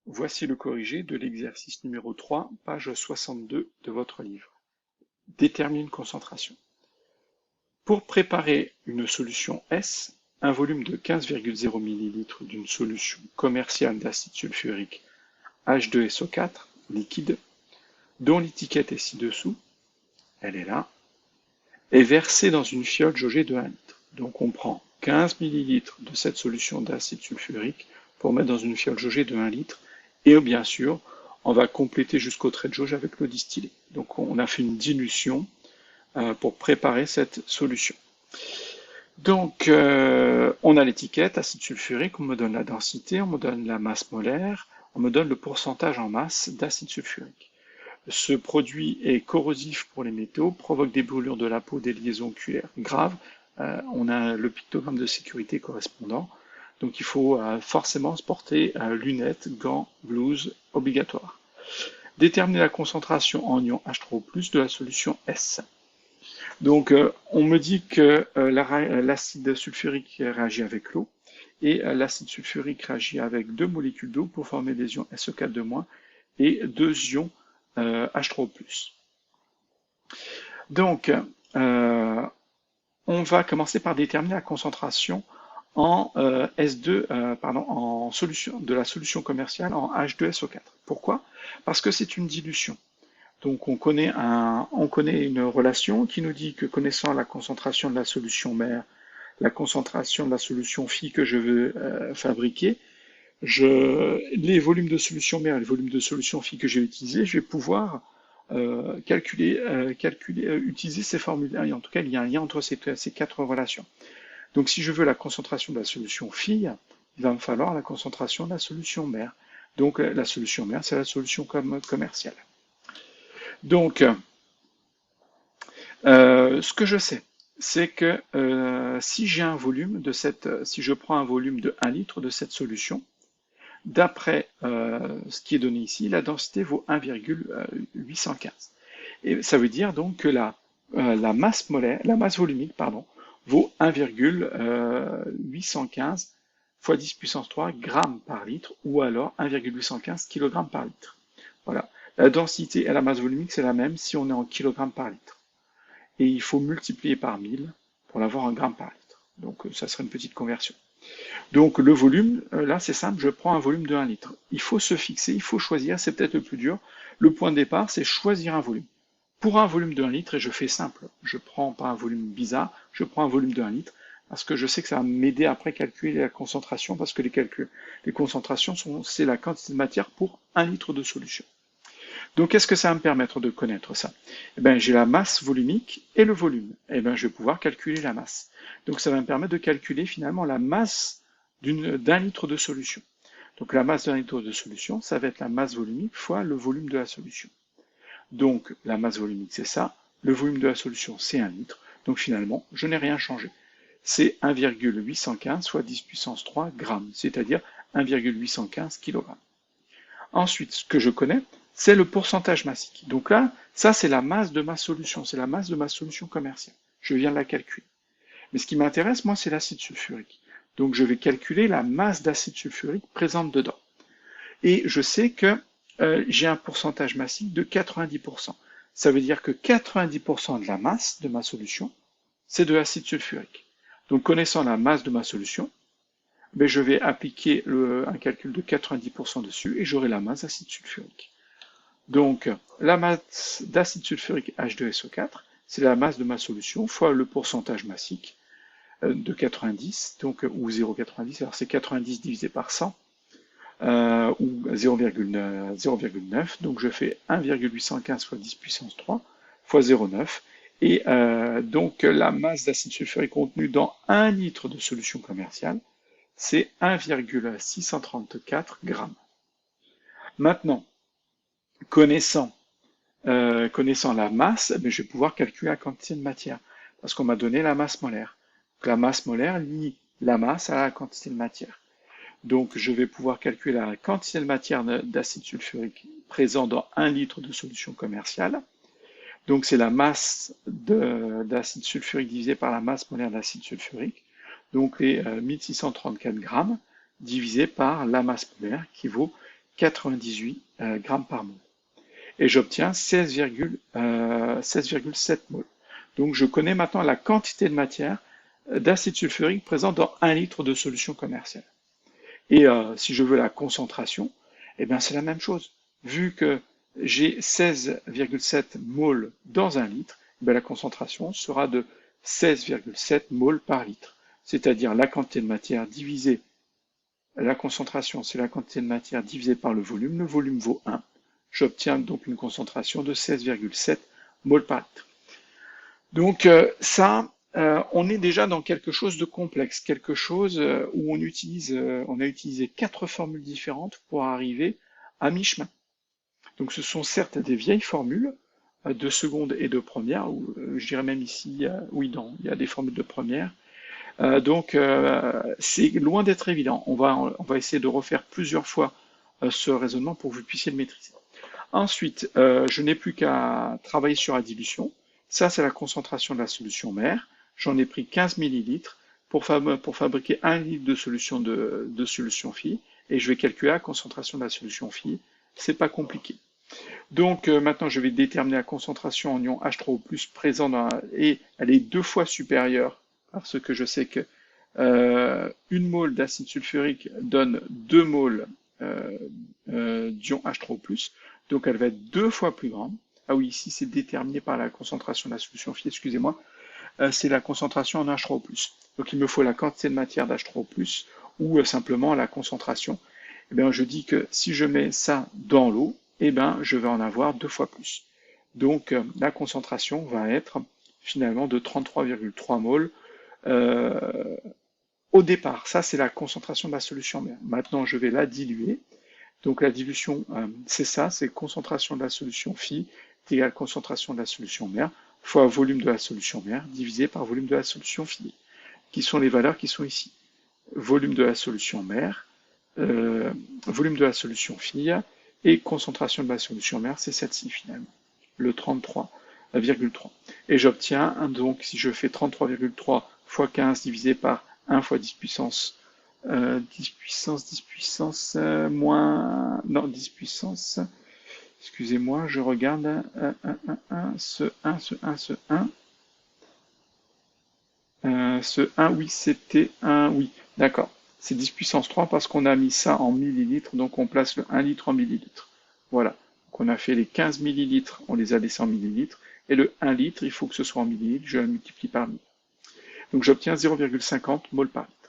Voici le corrigé de l'exercice numéro 3, page 62 de votre livre. Détermine une concentration. Pour préparer une solution S, un volume de 15,0 ml d'une solution commerciale d'acide sulfurique H2SO4 liquide, dont l'étiquette est ci-dessous, elle est là, est versé dans une fiole jaugée de 1 litre. Donc on prend 15 ml de cette solution d'acide sulfurique pour mettre dans une fiole jaugée de 1 litre et bien sûr on va compléter jusqu'au trait de jauge avec l'eau distillée. Donc on a fait une dilution pour préparer cette solution. Donc on a l'étiquette acide sulfurique, on me donne la densité, on me donne la masse molaire, on me donne le pourcentage en masse d'acide sulfurique. Ce produit est corrosif pour les métaux, provoque des brûlures de la peau, des liaisons oculaires graves. On a le pictogramme de sécurité correspondant. Donc il faut forcément se porter lunettes, gants, blouse, obligatoire. Déterminer la concentration en ion H3O+, de la solution S. Donc on me dit que l'acide sulfurique réagit avec l'eau et l'acide sulfurique réagit avec 2 molécules d'eau pour former des ions SO4- et 2 ions H3O+. Donc, on va commencer par déterminer la concentration en en solution, de la solution commerciale en H2SO4. Pourquoi? Parce que c'est une dilution. Donc on connaît une relation qui nous dit que connaissant la concentration de la solution mère, la concentration de la solution phi que je veux fabriquer, les volumes de solution mère et les volumes de solution phi que j'ai utilisés, je vais pouvoir utiliser ces formules. Et en tout cas, il y a un lien entre ces 4 relations. Donc si je veux la concentration de la solution phi, il va me falloir la concentration de la solution mère. Donc la solution mère, c'est la solution commerciale. Donc, ce que je sais, c'est que si j'ai un volume si je prends un volume de 1 litre de cette solution, d'après ce qui est donné ici, la densité vaut 1,815. Et ça veut dire donc que la masse volumique, vaut 1,815 fois 10 puissance 3 grammes par litre, ou alors 1,815 kg par litre. Voilà. La densité et la masse volumique, c'est la même si on est en kilogrammes par litre. Et il faut multiplier par 1000 pour l'avoir en grammes par litre. Donc ça serait une petite conversion. Donc le volume, là c'est simple, je prends un volume de 1 litre. Il faut se fixer, il faut choisir, c'est peut-être le plus dur. Le point de départ, c'est choisir un volume. Pour un volume de 1 litre, et je fais simple, je prends pas un volume bizarre, je prends un volume de 1 litre, parce que je sais que ça va m'aider après à calculer la concentration, parce que les concentrations, c'est la quantité de matière pour 1 litre de solution. Donc, qu'est-ce que ça va me permettre de connaître ça? Eh bien, j'ai la masse volumique et le volume. Eh bien, je vais pouvoir calculer la masse. Donc, ça va me permettre de calculer finalement la masse d'un litre de solution. Donc, la masse d'un litre de solution, ça va être la masse volumique fois le volume de la solution. Donc, la masse volumique, c'est ça. Le volume de la solution, c'est 1 litre. Donc, finalement, je n'ai rien changé. C'est 1,815 fois 10 puissance 3 grammes, c'est-à-dire 1,815 kg. Ensuite, ce que je connais, c'est le pourcentage massique. Donc là, ça c'est la masse de ma solution, c'est la masse de ma solution commerciale. Je viens de la calculer. Mais ce qui m'intéresse, moi, c'est l'acide sulfurique. Donc je vais calculer la masse d'acide sulfurique présente dedans. Et je sais que j'ai un pourcentage massique de 90%. Ça veut dire que 90% de la masse de ma solution, c'est de l'acide sulfurique. Donc connaissant la masse de ma solution, ben, je vais appliquer un calcul de 90% dessus et j'aurai la masse d'acide sulfurique. Donc, la masse d'acide sulfurique H2SO4, c'est la masse de ma solution fois le pourcentage massique de 90, donc, ou 0,90, alors c'est 90 divisé par 100, ou 0,9, donc je fais 1,815 fois 10 puissance 3 fois 0,9, et donc la masse d'acide sulfurique contenue dans 1 litre de solution commerciale, c'est 1,634 grammes. Maintenant, connaissant la masse, je vais pouvoir calculer la quantité de matière, parce qu'on m'a donné la masse molaire. Donc, la masse molaire lie la masse à la quantité de matière. Donc je vais pouvoir calculer la quantité de matière d'acide sulfurique présent dans 1 litre de solution commerciale. Donc c'est la masse d'acide sulfurique divisée par la masse molaire d'acide sulfurique. Donc les 1634 grammes divisé par la masse molaire qui vaut 98 grammes par mol. Et j'obtiens 16,7 moles. Donc je connais maintenant la quantité de matière d'acide sulfurique présente dans 1 litre de solution commerciale. Et si je veux la concentration, eh bien c'est la même chose. Vu que j'ai 16,7 moles dans 1 litre, eh bien la concentration sera de 16,7 moles par litre. C'est-à-dire la quantité de matière divisée, la concentration, c'est la quantité de matière divisée par le volume vaut 1. J'obtiens donc une concentration de 16,7 moles par litre. Donc on est déjà dans quelque chose de complexe, quelque chose où on a utilisé 4 formules différentes pour arriver à mi-chemin. Donc ce sont certes des vieilles formules de seconde et de première, ou je dirais même ici, oui, non, il y a des formules de première. Donc c'est loin d'être évident. On va essayer de refaire plusieurs fois ce raisonnement pour que vous puissiez le maîtriser. Ensuite, je n'ai plus qu'à travailler sur la dilution. Ça, c'est la concentration de la solution mère. J'en ai pris 15 ml pour fabriquer 1 litre de solution de solution phi, et je vais calculer la concentration de la solution phi. C'est pas compliqué. Donc maintenant, je vais déterminer la concentration en ion H3O+ présent et elle est 2 fois supérieure, parce que je sais que 1 mole d'acide sulfurique donne 2 moles d'ion H3O+, donc elle va être 2 fois plus grande. Ah oui, ici c'est déterminé par la concentration de la solution phi, excusez-moi, c'est la concentration en H3O+. Donc il me faut la quantité de matière d'H3O+, ou simplement la concentration. Eh bien, je dis que si je mets ça dans l'eau, eh bien, je vais en avoir 2 fois plus. Donc la concentration va être finalement de 33,3 moles au départ. Ça, c'est la concentration de la solution mère. Maintenant, je vais la diluer. Donc la dilution, c'est ça, c'est concentration de la solution phi égale concentration de la solution mère fois volume de la solution mère divisé par volume de la solution phi, qui sont les valeurs qui sont ici. Volume de la solution mère, volume de la solution phi, et concentration de la solution mère, c'est celle-ci finalement, le 33,3. Et j'obtiens, donc si je fais 33,3 fois 15 divisé par 1 fois 10 puissance, 10 puissance, moins, non, 10 puissance, excusez-moi, je regarde, ce 1, ce 1, oui, c'était 1, oui, d'accord. C'est 10 puissance 3 parce qu'on a mis ça en millilitres, donc on place le 1 litre en millilitres. Voilà. Donc on a fait les 15 millilitres, on les a laissés en millilitres, et le 1 litre, il faut que ce soit en millilitres, je le multiplie par 1000. Donc j'obtiens 0,50 mol par litre.